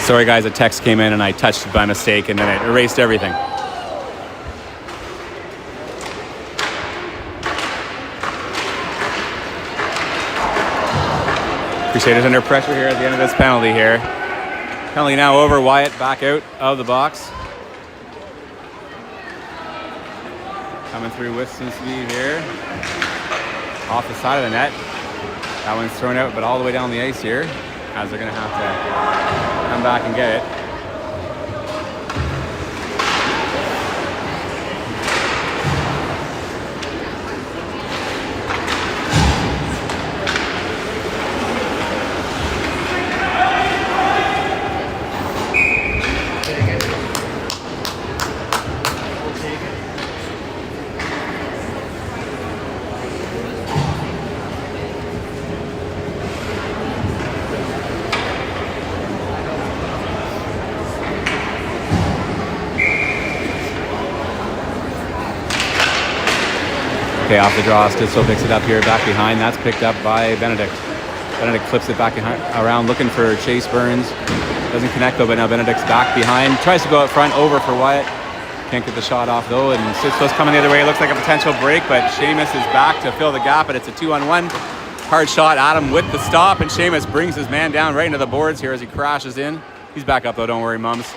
Sorry guys, a text came in and I touched it by mistake and then it erased everything. Crusaders under pressure here at the end of this penalty here. Penalty now over, Wyatt back out of the box. Coming through with some speed here. Off the side of the net. That one's thrown out, but all the way down the ice here, as they're gonna have to come back and get it. Okay, off the draw, Stittsville picks it up here, back behind. That's picked up by Benedict. Benedict flips it back around, looking for Chase Burns. Doesn't connect though, but now Benedict's back behind. Tries to go out front, over for Wyatt. Can't get the shot off though, and Stittsville's coming the other way. It looks like a potential break, but Seamus is back to fill the gap, and it's a 2-on-1. Hard shot, Adam with the stop, and Seamus brings his man down right into the boards here as he crashes in. He's back up though, don't worry, mums.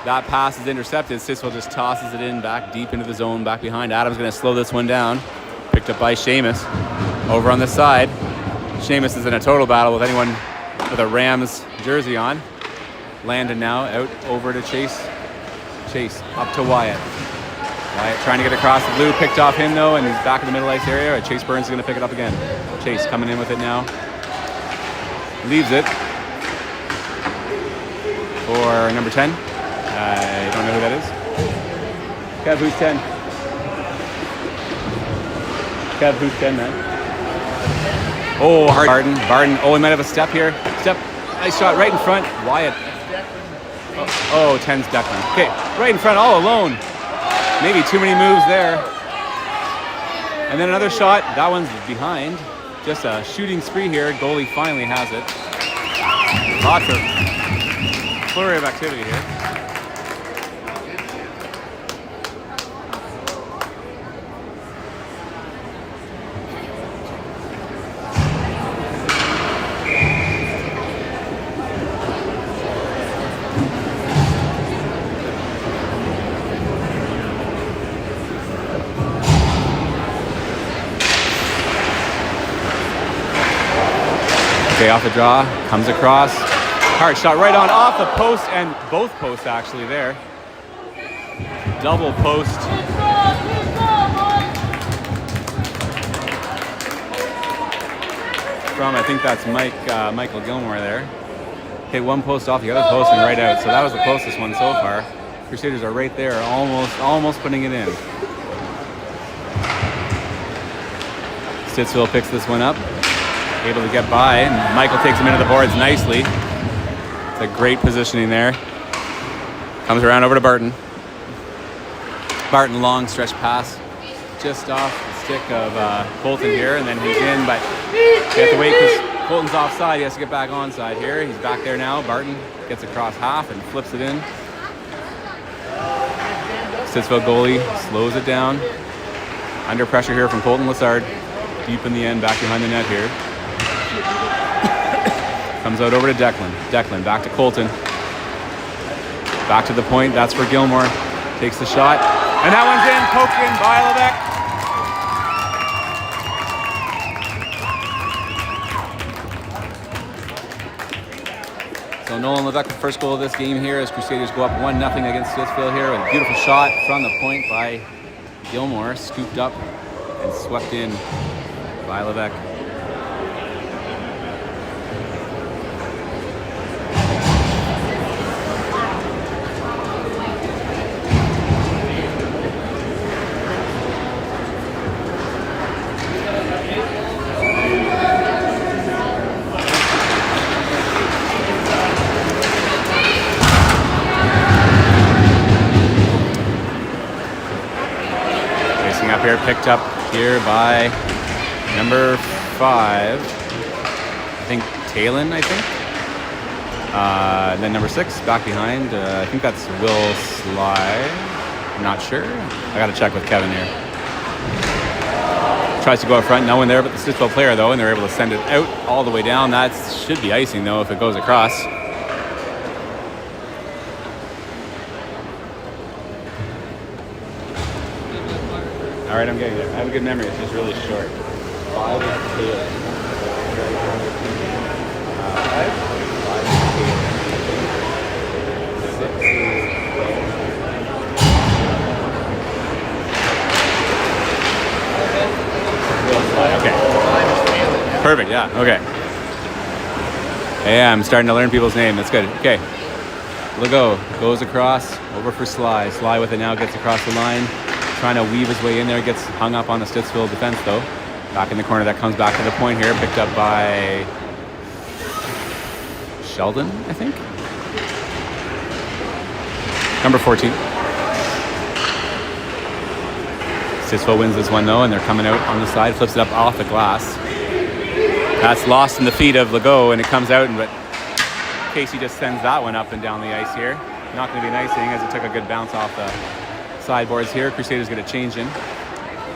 That pass is intercepted. Stittsville just tosses it in back deep into the zone, back behind. Adam's going to slow this one down. Picked up by Seamus. Over on the side. Seamus is in a total battle with anyone with a Rams jersey on. Landon now out over to Chase. Chase up to Wyatt. Wyatt trying to get across the blue. Picked off him though, and he's back in the middle ice area. Chase Burns is going to pick it up again. Chase coming in with it now. Leaves it for number 10. I don't know who that is. Kev, who's 10? Kev, who's 10, man? Oh, hard. Barden. Oh, he might have a step here. Step. Nice shot right in front. Wyatt. Oh, 10's Declan. Okay, right in front, all alone. Maybe too many moves there. And then another shot. That one's behind. Just a shooting spree here. Goalie finally has it. Lots of flurry of activity here. Okay, off the draw, comes across. Hard shot right on off the post, and both posts actually there. Double post. From, I think that's Michael Gilmore there. Okay, one post off the other post and right out. So that was the closest one so far. Crusaders are right there, almost putting it in. Stittsville picks this one up. Able to get by, and Michael takes him into the boards nicely. It's a great positioning there. Comes around over to Barton. Barton, long stretch pass, just off the stick of Colton here, and then he's in, but you have to wait because Colton's offside. He has to get back onside here. He's back there now. Barton gets across half and flips it in. Stittsville goalie slows it down. Under pressure here from Colton Lassard. Deep in the end, back behind the net here. Comes out over to Declan. Declan back to Colton. Back to the point. That's for Gilmore. Takes the shot. And that one's in. Poked in by Levesque. So Nolan Levesque, the first goal of this game here as Crusaders go up 1-0 against Stittsville here. A beautiful shot from the point by Gilmore. Scooped up and swept in by Levesque. Up here, picked up here by number 5. I think Talon, And then number 6 back behind. I think that's Will Sly. I'm not sure. I got to check with Kevin here. Tries to go up front, no one there but the Stittsville player though, and they're able to send it out all the way down. That should be icing though if it goes across. All right, I'm getting there. I have a good memory. It's just really short. 5 is Taylor. 5 is Taylor. 6 is okay. Perfect, yeah, okay. Yeah, I'm starting to learn people's name. That's good. Okay. Legault goes across, over for Sly. Sly with it now, gets across the line. Trying to weave his way in there, gets hung up on the Stittsville defense though. Back in the corner, that comes back to the point here, picked up by Sheldon, I think. Number 14. Stittsville wins this one though, and they're coming out on the side, flips it up off the glass. That's lost in the feet of Legault, and it comes out, but Casey just sends that one up and down the ice here. Not going to be an icing as it took a good bounce off the sideboards here. Crusaders get a change in.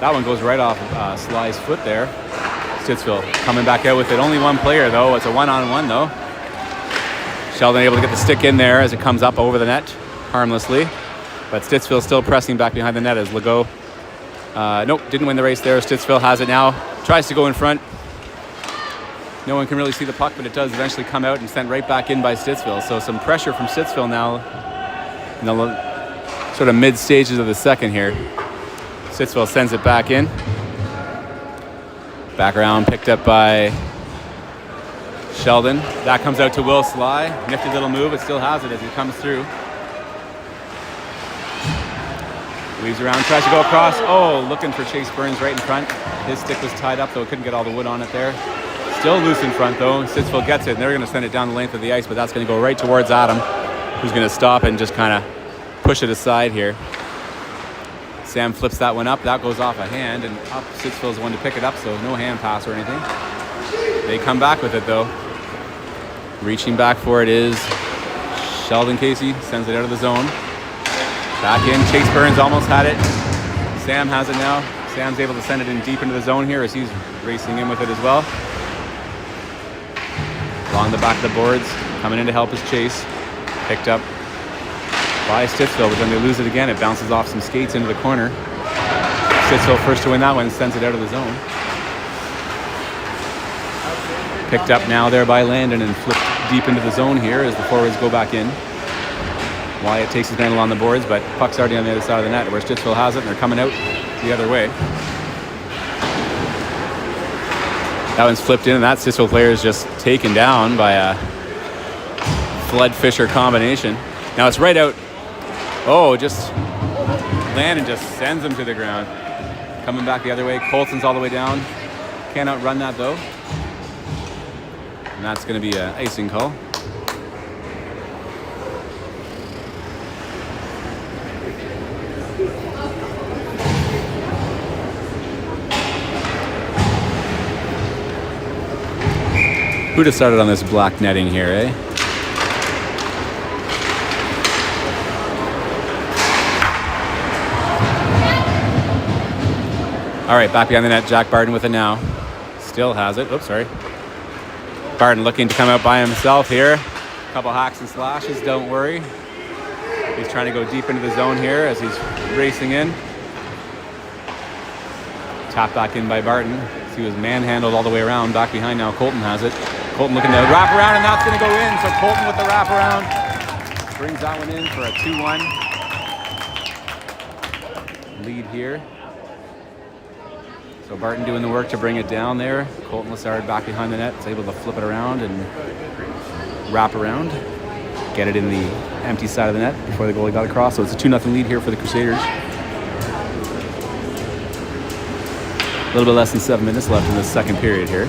That one goes right off Sly's foot there. Stittsville coming back out with it. Only one player though. It's a one-on-one though. Sheldon able to get the stick in there as it comes up over the net harmlessly. But Stittsville still pressing back behind the net as Legault. Nope, didn't win the race there. Stittsville has it now. Tries to go in front. No one can really see the puck, but it does eventually come out and sent right back in by Stittsville. So some pressure from Stittsville now in the sort of mid stages of the second here. Stittsville sends it back in. Back around, picked up by Sheldon. That comes out to Will Sly. Nifty little move, it still has it as he comes through. Weaves around, tries to go across. Oh, looking for Chase Burns right in front. His stick was tied up, though it couldn't get all the wood on it there. Still loose in front, though. Stittsville gets it, and they're going to send it down the length of the ice, but that's going to go right towards Adam, who's going to stop and just kind of push it aside here. Sam flips that one up. That goes off a hand, and up Stittsville's one to pick it up, so no hand pass or anything. They come back with it, though. Reaching back for it is Sheldon Casey. Sends it out of the zone. Back in. Chase Burns almost had it. Sam has it now. Sam's able to send it in deep into the zone here as he's racing in with it as well. Along the back of the boards. Coming in to help his chase. Picked up by Stittsville, but then they lose it again. It bounces off some skates into the corner. Stittsville first to win that one, sends it out of the zone. Picked up now there by Landon and flipped deep into the zone here as the forwards go back in. Wyatt takes his handle on the boards, but puck's already on the other side of the net where Stittsville has it, and they're coming out the other way. That one's flipped in, and that Stittsville player is just taken down by a Flood-Fisher combination. Now it's right out. Oh, just Landon just sends him to the ground. Coming back the other way. Colson's all the way down. Can't outrun that, though. And that's going to be an icing call. Who'd have started on this black netting here, eh? All right, back behind the net, Jack Barton with it now. Still has it. Oops, sorry. Barton looking to come out by himself here. A couple hacks and slashes, don't worry. He's trying to go deep into the zone here as he's racing in. Tapped back in by Barton. He was manhandled all the way around. Back behind now, Colton has it. Colton looking to wrap around, and that's going to go in. So Colton with the wraparound brings that one in for a 2-1 lead here. So Barton doing the work to bring it down there. Colton Lassard back behind the net is able to flip it around and wrap around. Get it in the empty side of the net before the goalie got across. So it's a 2-0 lead here for the Crusaders. A little bit less than 7 minutes left in the second period here.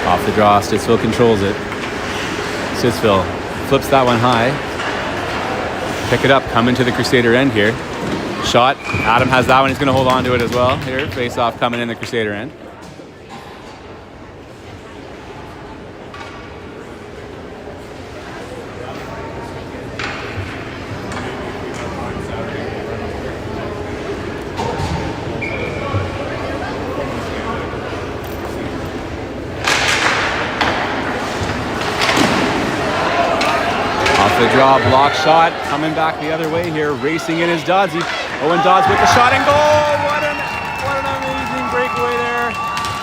Off the draw, Stittsville controls it. Stittsville flips that one high. Pick it up, come into the Crusader end here. Shot. Adam has that one. He's going to hold on to it as well. Here, face off coming in the Crusader end. The draw, block shot, coming back the other way here, racing in is Doddsy. Owen Dodds with the shot and goal! What an amazing breakaway there.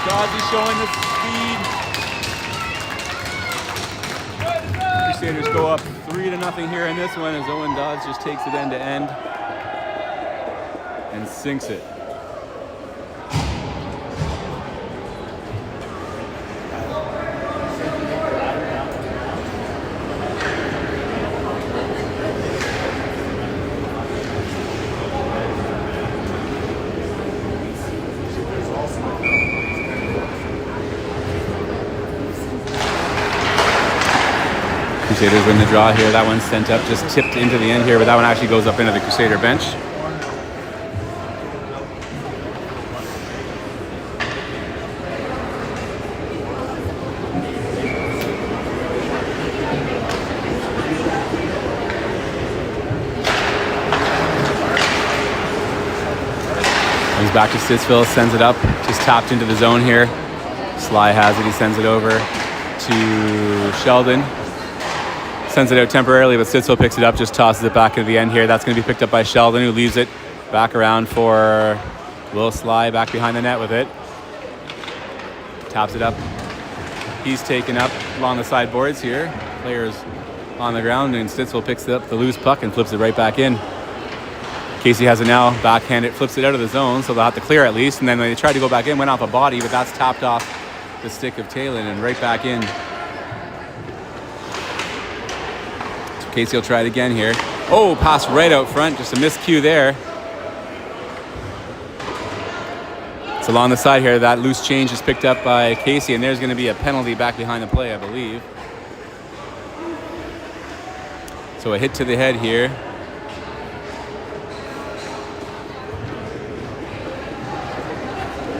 Doddsy showing the speed. Crusaders go up 3-0 here in this one as Owen Dodds just takes it end to end and sinks it. Crusaders win the draw here. That one's sent up, just tipped into the end here, but that one actually goes up into the Crusader bench. Comes back to Stittsville, sends it up, just tapped into the zone here. Sly has it, he sends it over to Sheldon. Sends it out temporarily, but Stittsville picks it up, just tosses it back into the end here. That's going to be picked up by Sheldon, who leaves it back around for Will Sly, back behind the net with it. Taps it up. He's taken up along the sideboards here. Players on the ground, and Stittsville picks up the loose puck and flips it right back in. Casey has it now, backhanded, flips it out of the zone, so they'll have to clear at least. And then when they tried to go back in, went off a body, but that's tapped off the stick of Talon and right back in. Casey will try it again here. Oh, pass right out front. Just a miscue there. It's along the side here. That loose change is picked up by Casey, and there's going to be a penalty back behind the play, I believe. So a hit to the head here.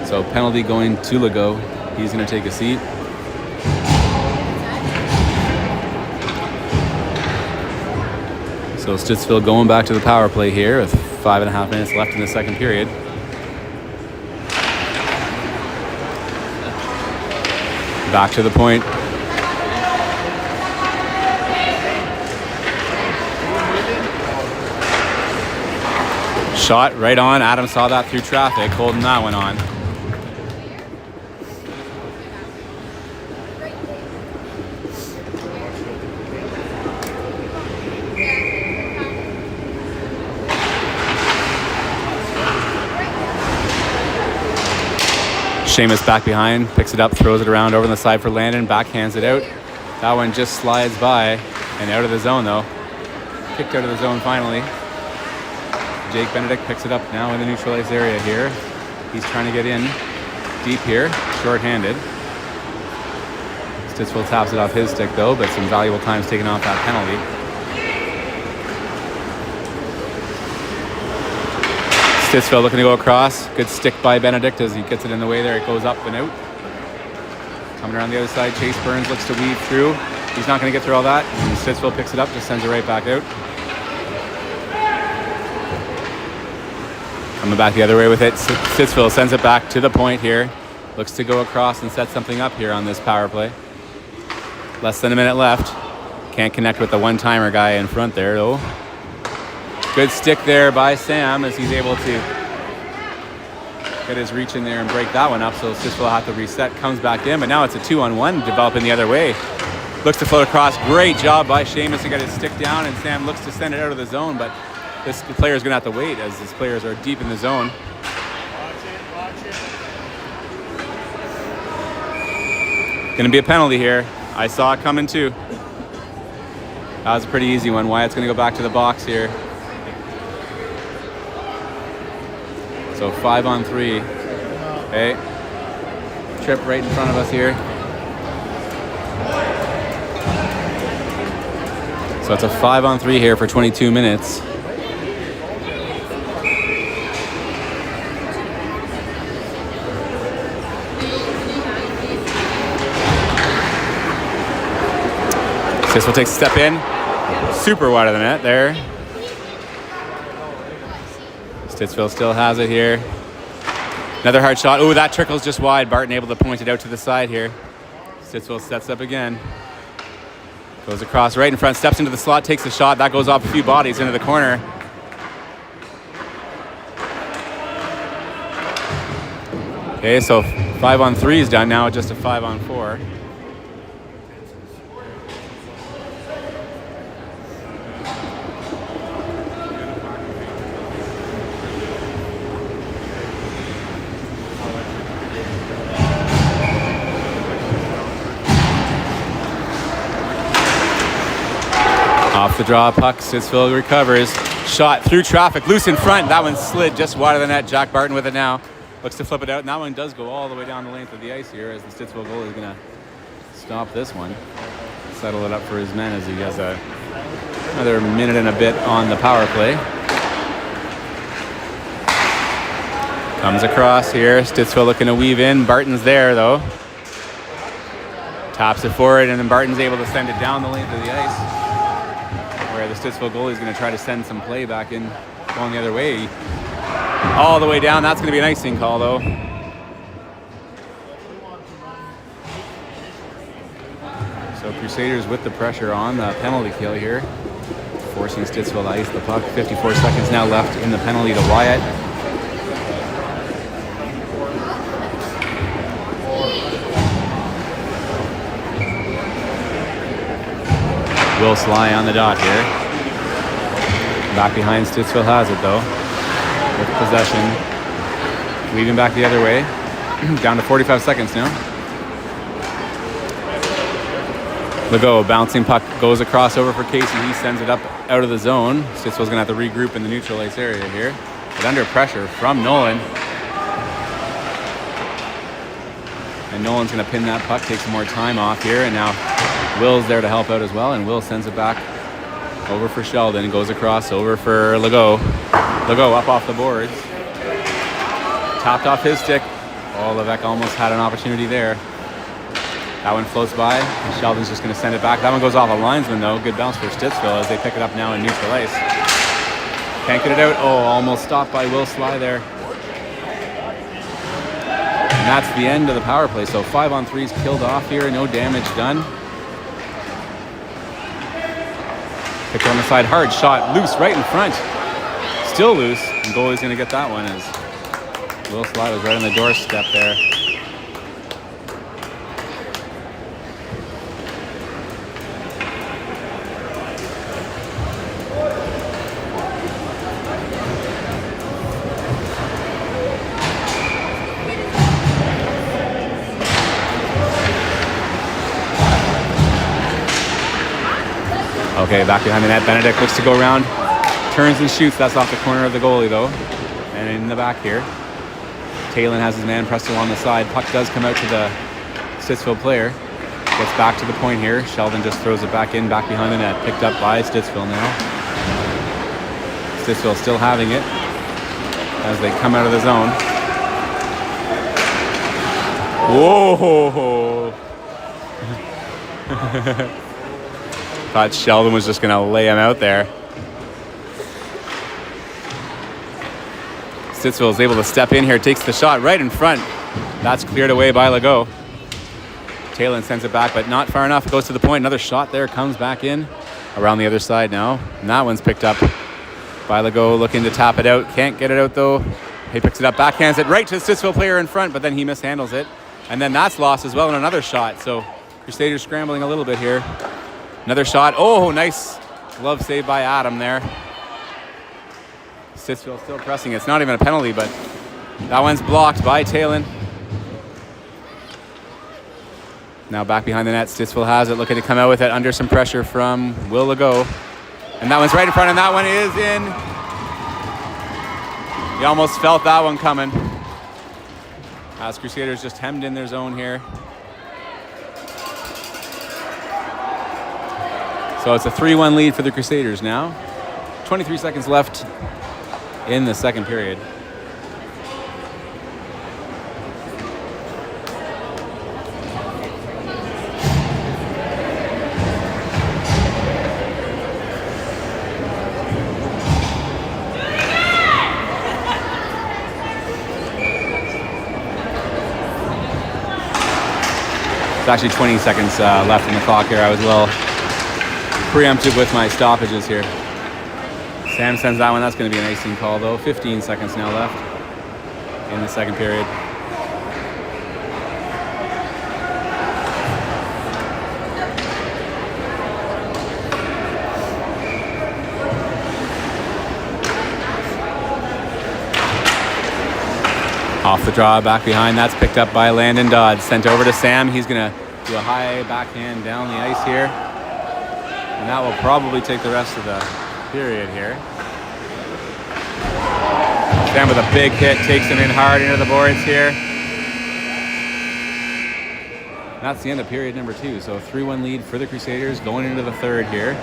So penalty going to Legault. He's going to take a seat. So Stittsville going back to the power play here with 5.5 minutes left in the second period. Back to the point. Shot right on. Adam saw that through traffic, holding that one on. Seamus back behind, picks it up, throws it around over on the side for Landon, backhands it out. That one just slides by and out of the zone though. Kicked out of the zone finally. Jake Benedict picks it up now in the neutralized area here. He's trying to get in deep here, short-handed. Stittsville taps it off his stick though, but some valuable time's taken off that penalty. Stittsville looking to go across. Good stick by Benedict as he gets it in the way there. It goes up and out. Coming around the other side, Chase Burns looks to weave through. He's not going to get through all that. And Stittsville picks it up, just sends it right back out. Coming back the other way with it. Stittsville sends it back to the point here. Looks to go across and set something up here on this power play. Less than a minute left. Can't connect with the one-timer guy in front there though. Good stick there by Sam as he's able to get his reach in there and break that one up. So Stittsville will have to reset, comes back in, but now it's a 2-on-1 developing the other way. Looks to float across. Great job by Seamus to get his stick down, and Sam looks to send it out of the zone, but this player is going to have to wait as his players are deep in the zone. Going to be a penalty here. I saw it coming too. That was a pretty easy one. Wyatt's going to go back to the box here. So 5-on-3. Okay. Trip right in front of us here. So it's a 5-on-3 here for 22 minutes. Stittsville takes a step in. Super wide of the net there. Stittsville still has it here. Another hard shot. Oh, that trickles just wide. Barton able to point it out to the side here. Stittsville sets up again. Goes across right in front, steps into the slot, takes a shot. That goes off a few bodies into the corner. Okay, so 5-on-3 is done now, just a 5-on-4. Off the draw puck, Stittsville recovers. Shot through traffic, loose in front. That one slid just wide of the net. Jack Barton with it now. Looks to flip it out, and that one does go all the way down the length of the ice here as the Stittsville goalie is going to stop this one. Settle it up for his men as he has another minute and a bit on the power play. Comes across here. Stittsville looking to weave in. Barton's there, though. Taps it forward, and then Barton's able to send it down the length of the ice, where the Stittsville goalie is going to try to send some play back in, going the other way. All the way down. That's going to be an icing call, though. So Crusaders with the pressure on the penalty kill here, forcing Stittsville to ice the puck. 54 seconds now left in the penalty to Wyatt. Will Sly on the dot here. Back behind, Stittsville has it though. With possession. Weaving back the other way. Down to 45 seconds now. Legault, bouncing puck, goes across over for Casey. He sends it up out of the zone. Stittsville's going to have to regroup in the neutral ice area here. But under pressure from Nolan. And Nolan's going to pin that puck, take some more time off here. And now Will's there to help out as well. And Will sends it back over for Sheldon. And goes across over for Legault. Legault up off the boards. Topped off his stick. Oh, Levesque almost had an opportunity there. That one floats by. Sheldon's just going to send it back. That one goes off a linesman, though. Good bounce for Stittsville as they pick it up now in neutral ice. Can't get it out. Oh, almost stopped by Will Sly there. And that's the end of the power play. So 5-on-3's killed off here. No damage done. Picked on the side. Hard shot. Loose right in front. Still loose. And goalie's going to get that one as Will Sly was right on the doorstep there. Okay, back behind the net. Benedict looks to go around, turns and shoots. That's off the corner of the goalie, though. And in the back here, Talon has his man pressed along the side. Puck does come out to the Stittsville player. Gets back to the point here. Sheldon just throws it back in, back behind the net. Picked up by Stittsville now. Stittsville still having it as they come out of the zone. Whoa! Thought Sheldon was just going to lay him out there. Stittsville is able to step in here, takes the shot right in front. That's cleared away by Legault. Talon sends it back, but not far enough. It goes to the point. Another shot there, comes back in. Around the other side now. And that one's picked up by Legault, looking to tap it out. Can't get it out though. He picks it up, backhands it right to the Stittsville player in front, but then he mishandles it. And then that's lost as well in another shot. So Crusaders scrambling a little bit here. Another shot. Oh, nice glove save by Adam there. Stittsville still pressing. It's not even a penalty, but that one's blocked by Talon. Now back behind the net. Stittsville has it, looking to come out with it under some pressure from Will Legault. And that one's right in front, and that one is in. You almost felt that one coming. As Crusaders just hemmed in their zone here. So it's a 3-1 lead for the Crusaders now. 23 seconds left in the second period. It's actually 20 seconds left in the clock here. I was a little preemptive with my stoppages here. Sam sends that one. That's going to be an icing call, though. 15 seconds now left in the second period. Off the draw, back behind. That's picked up by Landon Dodd. Sent over to Sam. He's going to do a high backhand down the ice here. And that will probably take the rest of the period here. Sam with a big hit, takes him in hard into the boards here. That's the end of period number 2. So 3-1 lead for the Crusaders going into the third here.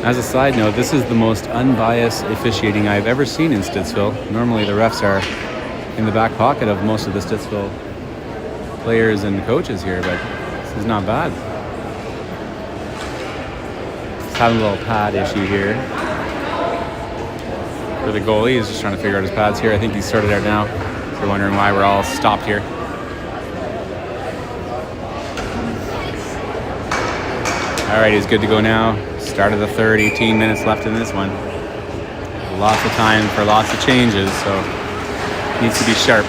As a side note, this is the most unbiased officiating I've ever seen in Stittsville. Normally the refs are in the back pocket of most of the Stittsville players and coaches here, but this is not bad. Just having a little pad issue here. For the goalie, he's just trying to figure out his pads here. I think he's sorted out now. If you're wondering why we're all stopped here. All right, he's good to go now. Start of the third, 18 minutes left in this one. Lots of time for lots of changes, so needs to be sharp.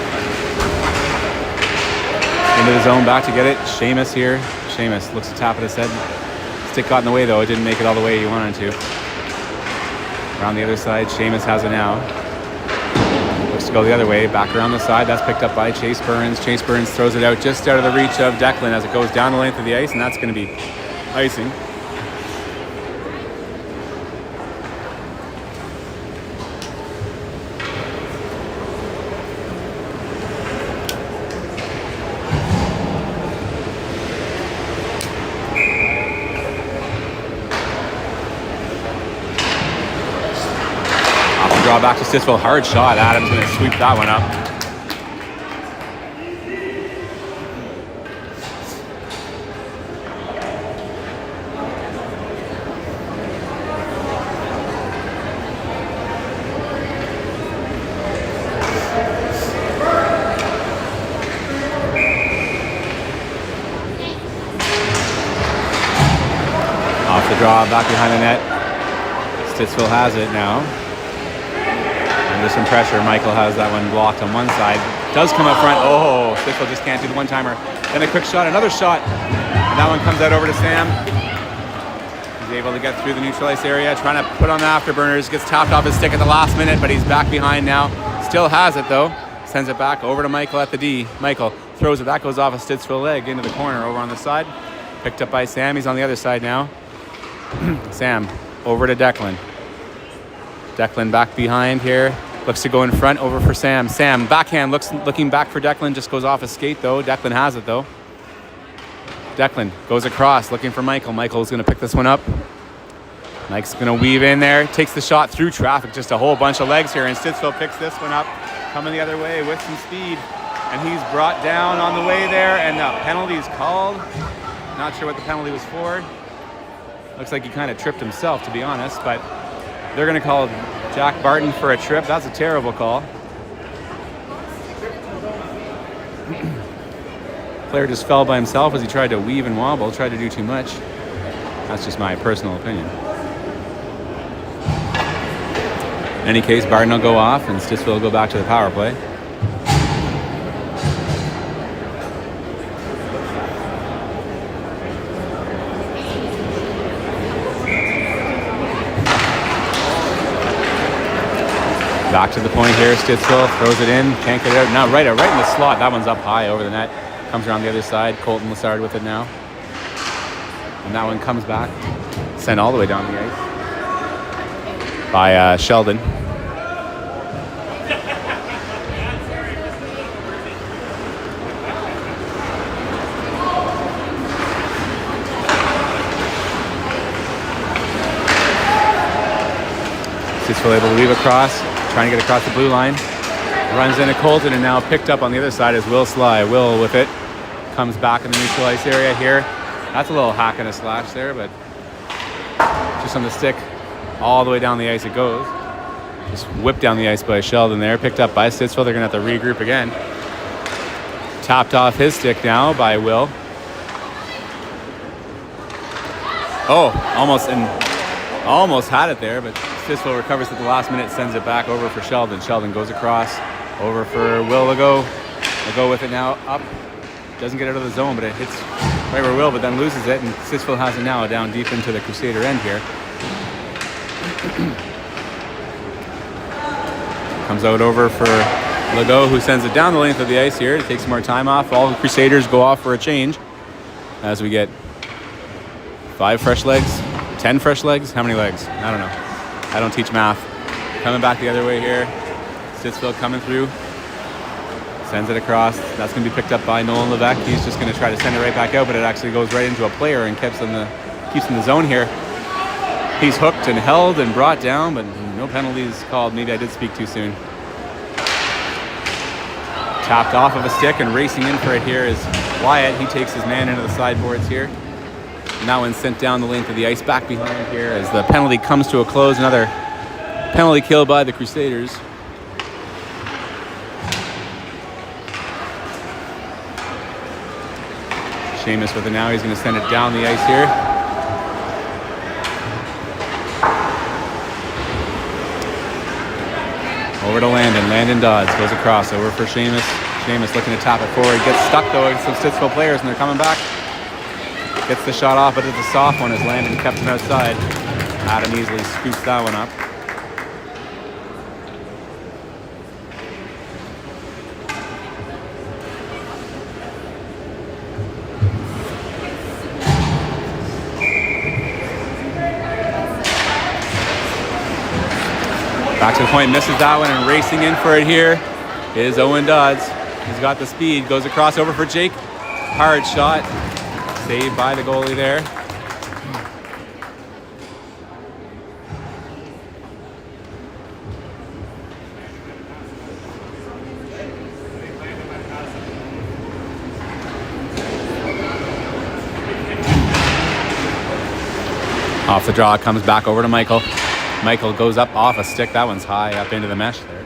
Into the zone, back to get it. Seamus here. Seamus looks to tap at his head. Stick got in the way, though. It didn't make it all the way he wanted to. Around the other side, Seamus has it now. Looks to go the other way, back around the side. That's picked up by Chase Burns. Chase Burns throws it out just out of the reach of Declan as it goes down the length of the ice, and that's going to be icing. Draw back to Stittsville. Hard shot. Adam's going to sweep that one up. Off the draw, back behind the net. Stittsville has it now. Under some pressure, Michael has that one blocked on one side. Does come up front. Oh, Stittsville just can't do the one-timer. Then a quick shot, another shot. And that one comes out over to Sam. He's able to get through the neutral ice area, trying to put on the afterburners. Gets tapped off his stick at the last minute, but he's back behind now. Still has it, though. Sends it back over to Michael at the D. Michael throws it. That goes off a Stittsville leg into the corner over on the side. Picked up by Sam. He's on the other side now. Sam over to Declan. Declan back behind here. Looks to go in front, over for Sam. Sam, backhand, looking back for Declan. Just goes off his skate, though. Declan has it, though. Declan goes across, looking for Michael. Michael's going to pick this one up. Mike's going to weave in there. Takes the shot through traffic. Just a whole bunch of legs here. And Stittsville picks this one up. Coming the other way with some speed. And he's brought down on the way there. And the penalty is called. Not sure what the penalty was for. Looks like he kind of tripped himself, to be honest, but they're going to call Jack Barton for a trip. That's a terrible call. Player just fell by himself as he tried to weave and wobble, tried to do too much. That's just my personal opinion. In any case, Barton will go off and Stittsville will go back to the power play. Back to the point here, Stittsville throws it in, can't get it out. Now right in the slot, that one's up high over the net. Comes around the other side, Colton Lassard with it now. And that one comes back, sent all the way down the ice by Sheldon. Stittsville able to weave across, trying to get across the blue line. Runs into Colton and now picked up on the other side is Will Sly. Will with it. Comes back in the neutral ice area here. That's a little hack and a slash there, but just on the stick all the way down the ice it goes. Just whipped down the ice by Sheldon there. Picked up by Stittsville. They're going to have to regroup again. Tapped off his stick now by Will. Oh, almost had it there, but Stittsville recovers at the last minute, sends it back over for Sheldon. Sheldon goes across, over for Will to go. They'll go with it now, up. Doesn't get out of the zone, but it hits right where Will, but then loses it, and Stittsville has it now down deep into the Crusader end here. Comes out over for Legault, who sends it down the length of the ice here to take some more time off. All the Crusaders go off for a change as we get 5 fresh legs, 10 fresh legs. How many legs? I don't know. I don't teach math. Coming back the other way here. Stittsville coming through. Sends it across. That's going to be picked up by Nolan Levesque. He's just going to try to send it right back out, but it actually goes right into a player and keeps in the zone here. He's hooked and held and brought down, but no penalties called. Maybe I did speak too soon. Tapped off of a stick and racing in for it here is Wyatt. He takes his man into the sideboards here. And that one's sent down the length of the ice back behind here as the penalty comes to a close. Another penalty kill by the Crusaders. Seamus with it now. He's going to send it down the ice here. Over to Landon. Landon Dodds goes across. Over for Seamus. Seamus looking to tap it forward. Gets stuck though against some Stittsville players and they're coming back. Gets the shot off, but it's a soft one as Landon kept him outside. Adam easily scoops that one up. Back to the point, misses that one, and racing in for it here is Owen Dodds. He's got the speed, goes across over for Jake. Hard shot, saved by the goalie there. Off the draw, comes back over to Michael. Michael goes up off a stick. That one's high up into the mesh there.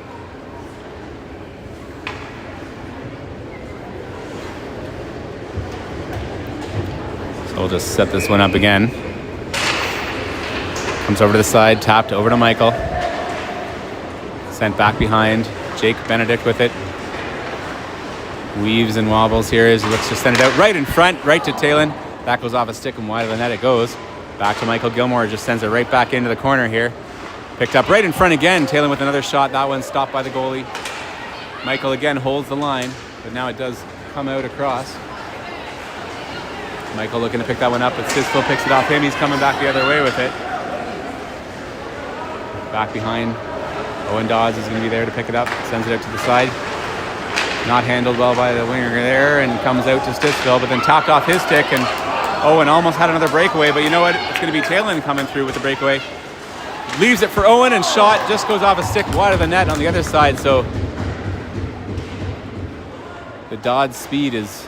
So we'll just set this one up again. Comes over to the side, tapped over to Michael. Sent back behind. Jake Benedict with it. Weaves and wobbles here as he looks to send it out right in front, right to Talon. That goes off a stick and wide of the net it goes. Back to Michael Gilmore, just sends it right back into the corner here. Picked up right in front again. Talon with another shot. That one stopped by the goalie. Michael again holds the line, but now it does come out across. Michael looking to pick that one up, but Stittsville picks it off him. He's coming back the other way with it. Back behind. Owen Dodds is going to be there to pick it up. Sends it out to the side. Not handled well by the winger there and comes out to Stittsville, but then tapped off his stick, and Owen almost had another breakaway, but you know what? It's going to be Talon coming through with the breakaway. Leaves it for Owen, and shot just goes off a stick wide of the net on the other side, so the Dodds speed is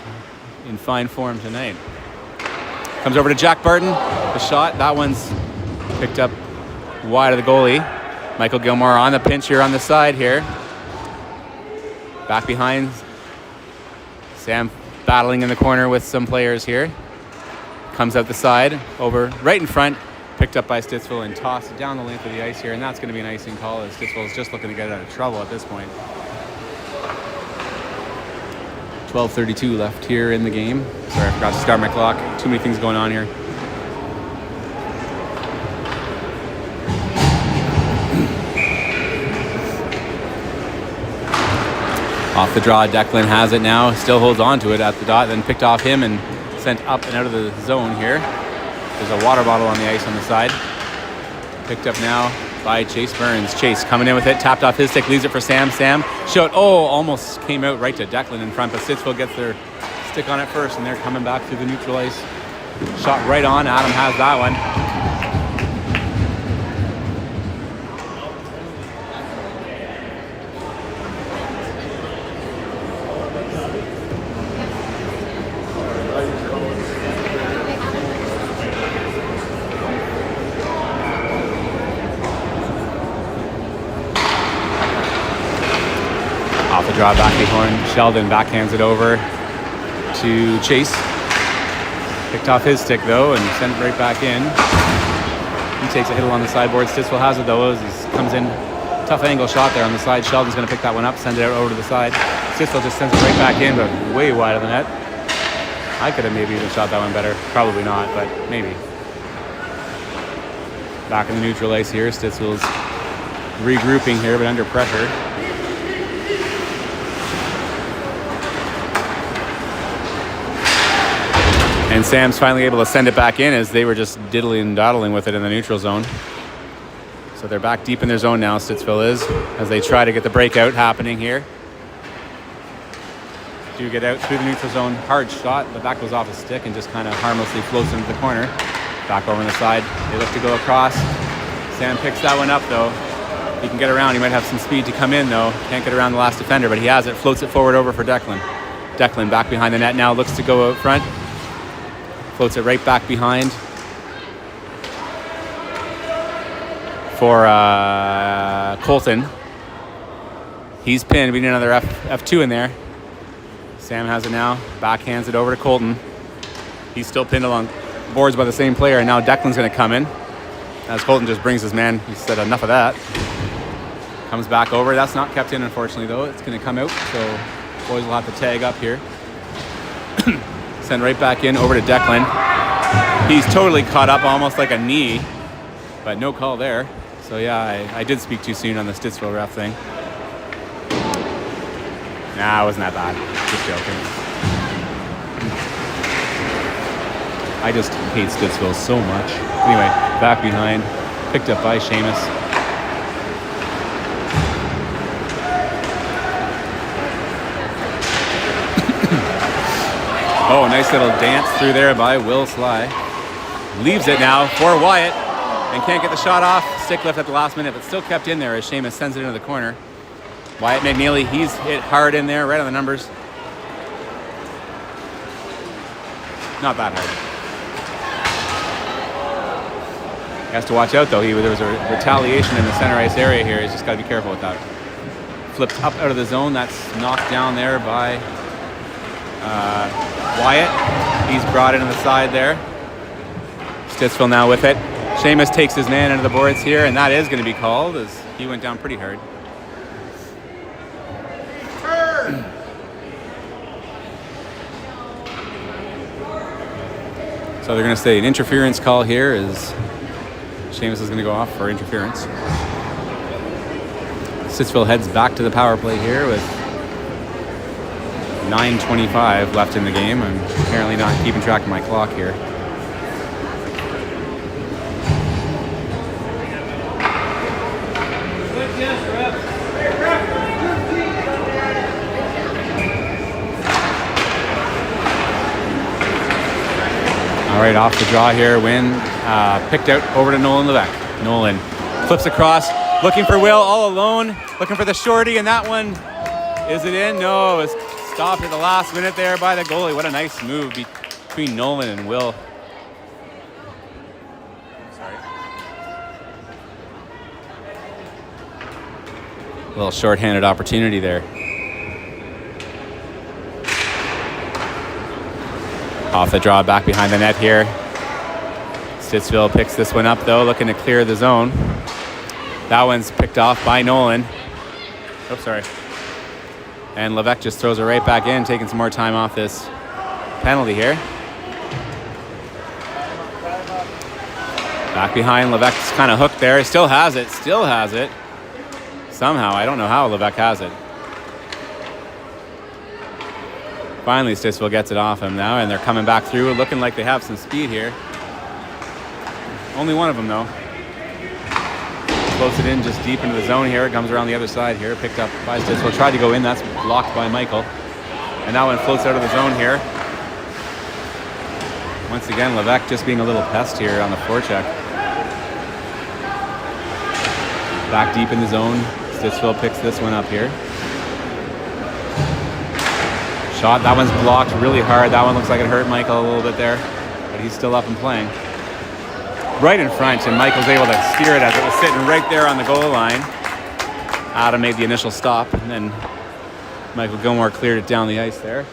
in fine form tonight. Comes over to Jack Barton. the shot. That one's picked up wide of the goalie. Michael Gilmore on the pinch here on the side here. Back behind. Sam battling in the corner with some players here. Comes out the side, over right in front. Picked up by Stittsville and tossed down the length of the ice here. And that's going to be an icing call as Stittsville is just looking to get out of trouble at this point. 12:32 left here in the game. Sorry, I forgot to start my clock. Too many things going on here. Off the draw, Declan has it now. Still holds on to it at the dot, then picked off him and sent up and out of the zone here. There's a water bottle on the ice on the side. Picked up now by Chase Burns. Chase coming in with it, tapped off his stick, leaves it for Sam. Sam shot, almost came out right to Declan in front, but Stittsville gets their stick on it first, and they're coming back through the neutral ice. Shot right on. Adam has that one. Off the draw, back horn. Sheldon backhands it over to Chase. Picked off his stick though and sent it right back in. He takes a hit along the sideboard. Stittsville has it though as he comes in. Tough angle shot there on the side. Sheldon's going to pick that one up, send it out over to the side. Stittsville just sends it right back in, but way wide of the net. I could have maybe even shot that one better. Probably not, but maybe. Back in the neutral ice here. Stittsville's regrouping here, but under pressure. And Sam's finally able to send it back in as they were just diddling and daddling with it in the neutral zone. So they're back deep in their zone now, Stittsville is, as they try to get the breakout happening here. Do get out through the neutral zone. Hard shot, but that goes off a stick and just kind of harmlessly floats into the corner. Back over on the side. They look to go across. Sam picks that one up though. He can get around. He might have some speed to come in though. Can't get around the last defender, but he has it. Floats it forward over for Declan. Declan back behind the net now, looks to go out front. Floats it right back behind for Colton. He's pinned. We need another F2 in there. Sam has it now. Backhands it over to Colton. He's still pinned along boards by the same player. And now Declan's going to come in. As Colton just brings his man. He said enough of that. Comes back over. That's not kept in, unfortunately, though. It's going to come out. So boys will have to tag up here. Send right back in over to Declan. He's totally caught up, almost like a knee, but no call there. So yeah, I did speak too soon on the Stittsville ref thing. Nah, it wasn't that bad. Just joking. I just hate Stittsville so much. Anyway, back behind, picked up by Seamus. Oh, nice little dance through there by Will Sly. Leaves it now for Wyatt and can't get the shot off. Stick lift at the last minute, but still kept in there as Seamus sends it into the corner. Wyatt McNeely, he's hit hard in there, right on the numbers. Not that hard. He has to watch out though. There was a retaliation in the center ice area here. He's just got to be careful with that. Flipped up out of the zone. That's knocked down there by Wyatt. He's brought into the side there. Stittsville now with it. Seamus takes his man into the boards here, and that is going to be called as he went down pretty hard. So they're going to say an interference call here as Seamus is going to go off for interference. Stittsville heads back to the power play here with 9:25 left in the game. I'm apparently not keeping track of my clock here. All right, off the draw here, Wynn picked out over to Nolan Levesque. Nolan flips across, looking for Will all alone, looking for the shorty, and that one, is it in? No, it was stopped at the last minute there by the goalie. What a nice move between Nolan and Will. Little short-handed opportunity there. Off the draw, back behind the net here. Stittsville picks this one up, though, looking to clear the zone. That one's picked off by Nolan. Oops, sorry. And Levesque just throws it right back in, taking some more time off this penalty here. Back behind, Levesque's kind of hooked there. Still has it. Somehow, I don't know how Levesque has it. Finally, Stittsville gets it off him now, and they're coming back through, looking like they have some speed here. Only one of them, though. Floats it in just deep into the zone here. It comes around the other side here, picked up by Stittsville. Tried to go in, that's blocked by Michael. And that one floats out of the zone here. Once again, Levesque just being a little pest here on the forecheck. Back deep in the zone. Stittsville picks this one up here. Shot, that one's blocked really hard. That one looks like it hurt Michael a little bit there, but he's still up and playing. Right in front, and Michael's able to steer it as it was sitting right there on the goal line. Adam made the initial stop, and then Michael Gilmore cleared it down the ice there.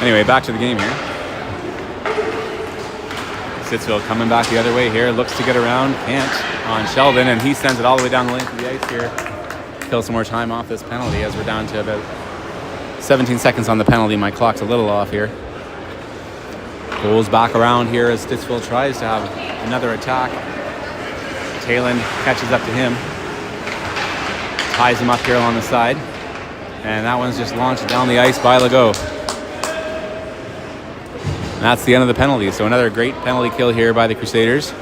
Anyway, back to the game here. Stittsville coming back the other way here, looks to get around, can't on Sheldon, and he sends it all the way down the length of the ice here. Kill some more time off this penalty as we're down to about 17 seconds on the penalty. My clock's a little off here. Goes back around here as Stittsville tries to have another attack. Talon catches up to him. Ties him up here along the side. And that one's just launched down the ice by Legault. And that's the end of the penalty. So another great penalty kill here by the Crusaders.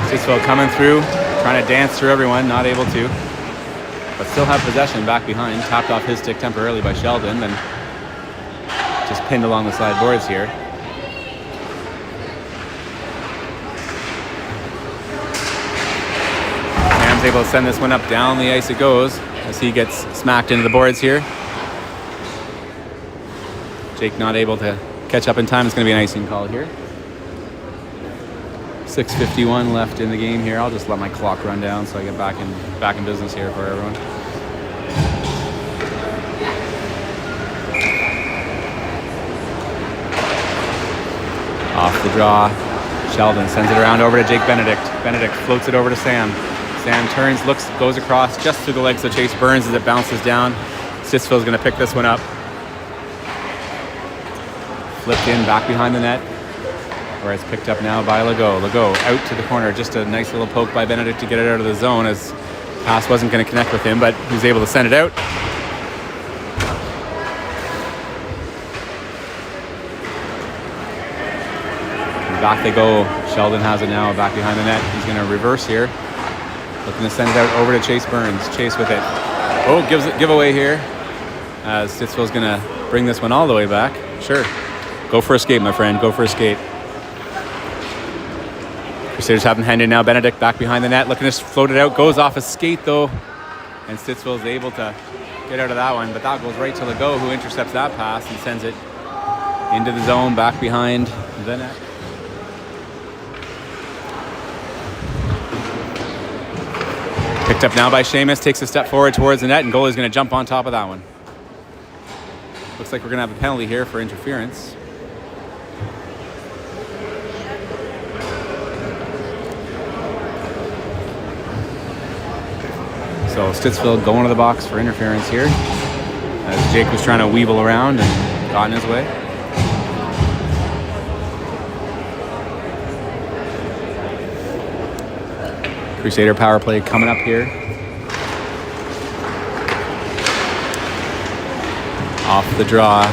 Stittsville coming through, trying to dance through everyone, not able to. But still have possession back behind. Tapped off his stick temporarily by Sheldon, then just pinned along the side boards here. Sam's able to send this one up down the ice it goes as he gets smacked into the boards here. Jake not able to catch up in time. It's going to be an icing call here. 6:51 left in the game here. I'll just let my clock run down so I get back in business here for everyone. Off the draw, Sheldon sends it around over to Jake Benedict. Benedict floats it over to Sam. Sam turns, looks, goes across just through the legs of Chase Burns as it bounces down. Stittsville's going to pick this one up. Flipped in back behind the net. Where it's picked up now by Legault. Legault out to the corner. Just a nice little poke by Benedict to get it out of the zone as pass wasn't going to connect with him, but he was able to send it out. And back they go. Sheldon has it now back behind the net. He's going to reverse here. Looking to send it out over to Chase Burns. Chase with it. Oh, gives it giveaway here. As Stittsville's going to bring this one all the way back. Sure. Go for a skate, my friend. Go for a skate. Crusaders have him handed now. Benedict back behind the net, looking to float it out. Goes off a skate though, and Stittsville is able to get out of that one. But that goes right to Legault, who intercepts that pass and sends it into the zone, back behind the net. Picked up now by Seamus. Takes a step forward towards the net, and goalie's going to jump on top of that one. Looks like we're going to have a penalty here for interference. So Stittsville going to the box for interference here as Jake was trying to weevil around and got in his way. Crusader power play coming up here. Off the draw.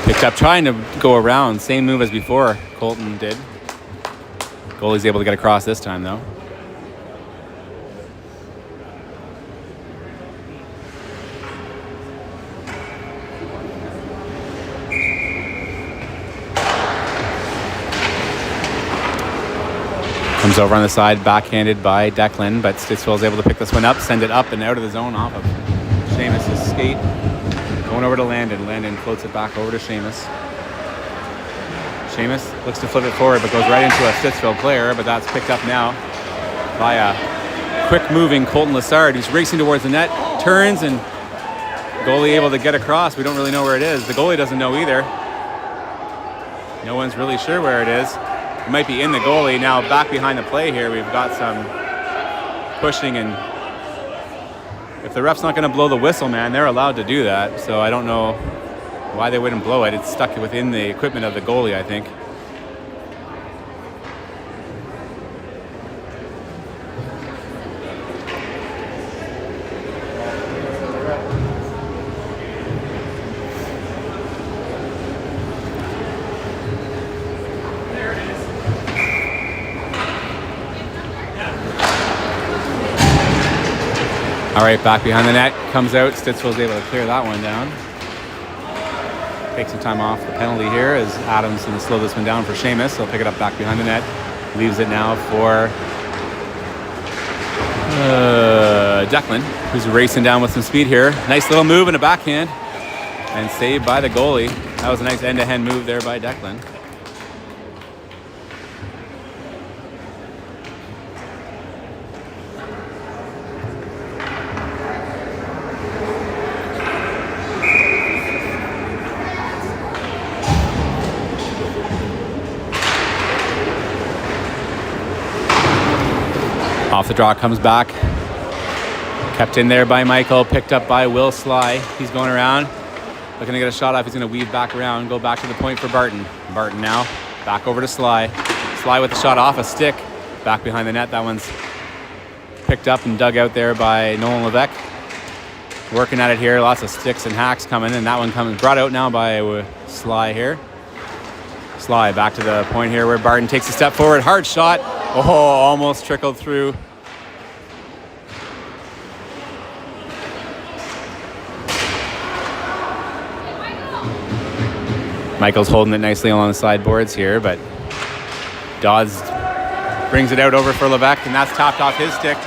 Picked up trying to go around. Same move as before Colton did. Goalie's able to get across this time though. Comes over on the side, backhanded by Declan, but Stittsville's able to pick this one up, send it up and out of the zone off of Seamus' skate. Going over to Landon. Landon floats it back over to Seamus. Seamus looks to flip it forward, but goes right into a Stittsville player, but that's picked up now by a quick-moving Colton Lassard, who's racing towards the net, turns, and goalie able to get across. We don't really know where it is. The goalie doesn't know either. No one's really sure where it is. It might be in the goalie. Now back behind the play here, we've got some pushing, and if the ref's not going to blow the whistle, man, they're allowed to do that. So I don't know why they wouldn't blow it. It's stuck within the equipment of the goalie, I think. All right, back behind the net, comes out. Stittsville's able to clear that one down. Take some time off the penalty here as Adams going to slow this one down for Seamus. He'll pick it up back behind the net. Leaves it now for Declan, who's racing down with some speed here. Nice little move and a backhand. And saved by the goalie. That was a nice end-to-hand move there by Declan. Off the draw, comes back. Kept in there by Michael, picked up by Will Sly. He's going around, looking to get a shot off. He's going to weave back around, go back to the point for Barton. Barton now, back over to Sly. Sly with the shot off a stick, back behind the net. That one's picked up and dug out there by Nolan Levesque. Working at it here, lots of sticks and hacks coming, and that one coming, brought out now by Sly here. Sly back to the point here where Barton takes a step forward, hard shot. Oh, almost trickled through. Michael's holding it nicely along the sideboards here, but Dodds brings it out over for Levesque, and that's topped off his stick.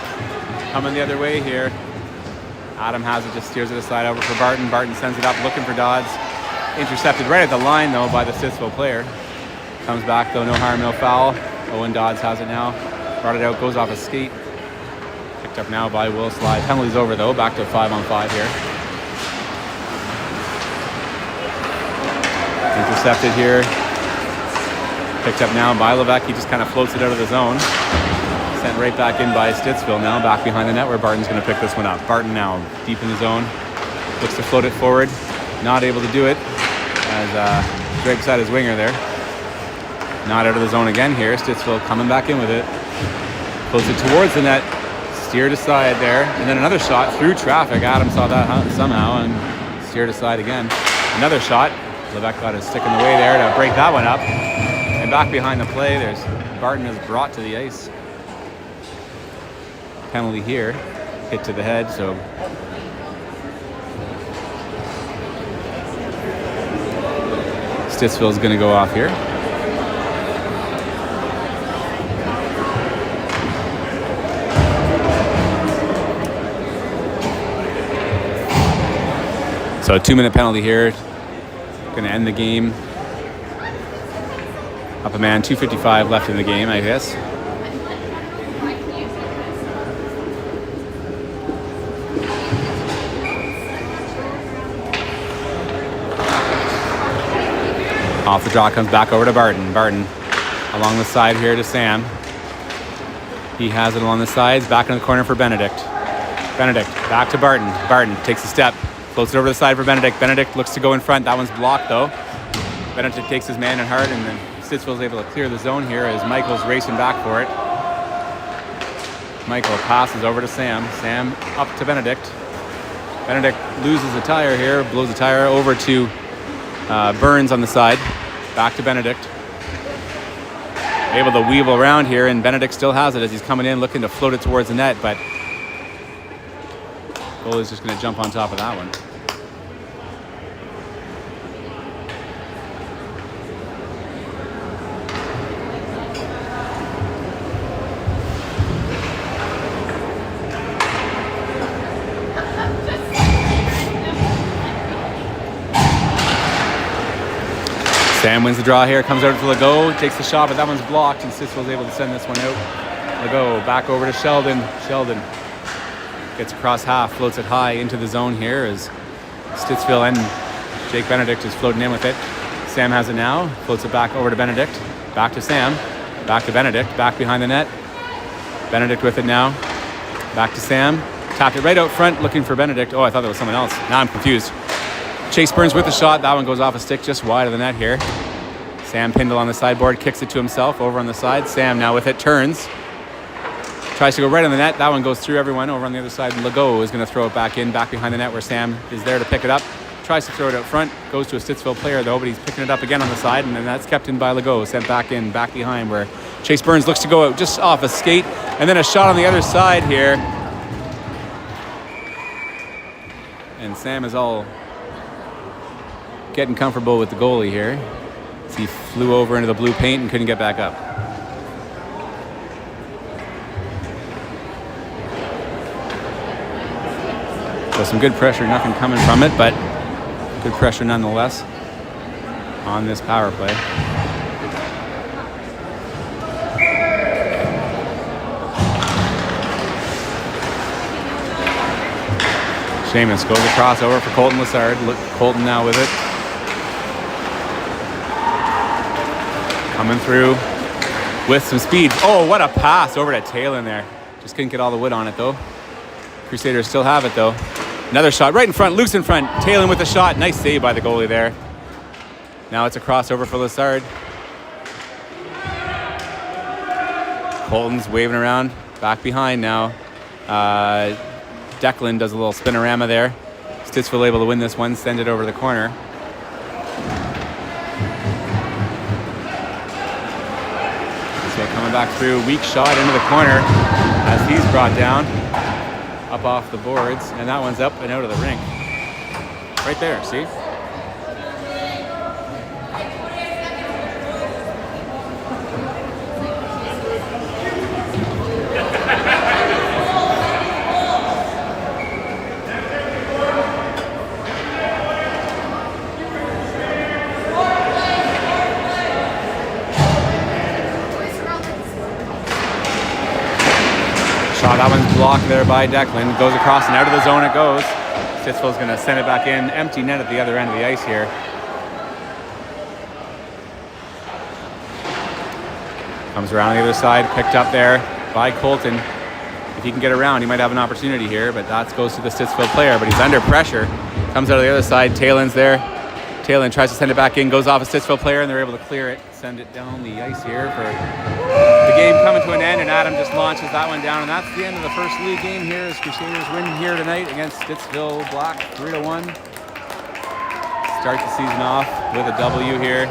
Coming the other way here. Adam has it, just steers it aside over for Barton. Barton sends it up looking for Dodds. Intercepted right at the line, though, by the Stittsville player. Comes back, though, no harm, no foul. Owen Dodds has it now. Brought it out, goes off a skate. Picked up now by Will Sly. Penalty's over, though. Back to 5-on-5 here. Intercepted here. Picked up now by Levesque. He just kind of floats it out of the zone. Sent right back in by Stittsville now. Back behind the net where Barton's going to pick this one up. Barton now deep in the zone. Looks to float it forward. Not able to do it as Drake's at his winger there. Not out of the zone again here. Stittsville coming back in with it. Floats it towards the net. Steered aside there. And then another shot through traffic. Adam saw that somehow and steered aside again. Another shot. Levesque got his stick in the way there to break that one up. And back behind the play, there's Barton is brought to the ice. Penalty here. Hit to the head, so Stittsville's going to go off here. So a 2-minute penalty here. Going to end the game. Up a man, 2:55 left in the game, I guess. Off the draw, comes back over to Barton. Barton along the side here to Sam. He has it along the sides, back in the corner for Benedict. Benedict back to Barton. Barton takes a step. Floats it over the side for Benedict. Benedict looks to go in front. That one's blocked, though. Benedict takes his man in hard, and then Stittsville's able to clear the zone here as Michael's racing back for it. Michael passes over to Sam. Sam up to Benedict. Benedict loses a tire here, blows the tire over to Burns on the side. Back to Benedict. Able to weevil around here, and Benedict still has it as he's coming in, looking to float it towards the net, but goalie's just going to jump on top of that one. Sam wins the draw here, comes over to Legault, takes the shot, but that one's blocked, and Stittsville's able to send this one out. Legault back over to Sheldon. Sheldon gets across half, floats it high into the zone here as Stittsville and Jake Benedict is floating in with it. Sam has it now, floats it back over to Benedict, back to Sam, back to Benedict, back behind the net. Benedict with it now, back to Sam, tapped it right out front, looking for Benedict. Oh, I thought that was someone else. Now I'm confused. Chase Burns with the shot. That one goes off a stick just wide of the net here. Sam Pindle on the sideboard, kicks it to himself over on the side. Sam now with it, turns. Tries to go right on the net. That one goes through everyone over on the other side. Legault is going to throw it back in, back behind the net where Sam is there to pick it up. Tries to throw it out front. Goes to a Stittsville player though, but he's picking it up again on the side, and then that's kept in by Legault. Sent back in, back behind where Chase Burns looks to go out just off a skate. And then a shot on the other side here. And Sam is all getting comfortable with the goalie here as he flew over into the blue paint and couldn't get back up. So some good pressure, nothing coming from it, but good pressure nonetheless on this power play. Seamus goes across over for Colton Lessard. Colton now with it. Coming through with some speed. Oh, what a pass over to Taylor there. Just couldn't get all the wood on it though. Crusaders still have it though. Another shot right in front, loose in front. Taylor with the shot. Nice save by the goalie there. Now it's a crossover for Lessard. Colton's waving around. Back behind now. Declan does a little spinorama there. Stittsville able to win this one, send it over the corner. So coming back through, weak shot into the corner as he's brought down. Up off the boards, and that one's up and out of the rink. Right there, see? That one's blocked there by Declan. Goes across and out of the zone it goes. Stittsville's going to send it back in. Empty net at the other end of the ice here. Comes around the other side. Picked up there by Colton. If he can get around, he might have an opportunity here, but that goes to the Stittsville player. But he's under pressure. Comes out of the other side. Taylor's there. Taylor tries to send it back in. Goes off a Stittsville player, and they're able to clear it. Send it down the ice here for the game coming to an end, and Adam just launches that one down, and that's the end of the first league game here as Crusaders win here tonight against Stittsville Black 3-1. Start the season off with a W here.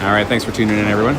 All right, thanks for tuning in, everyone.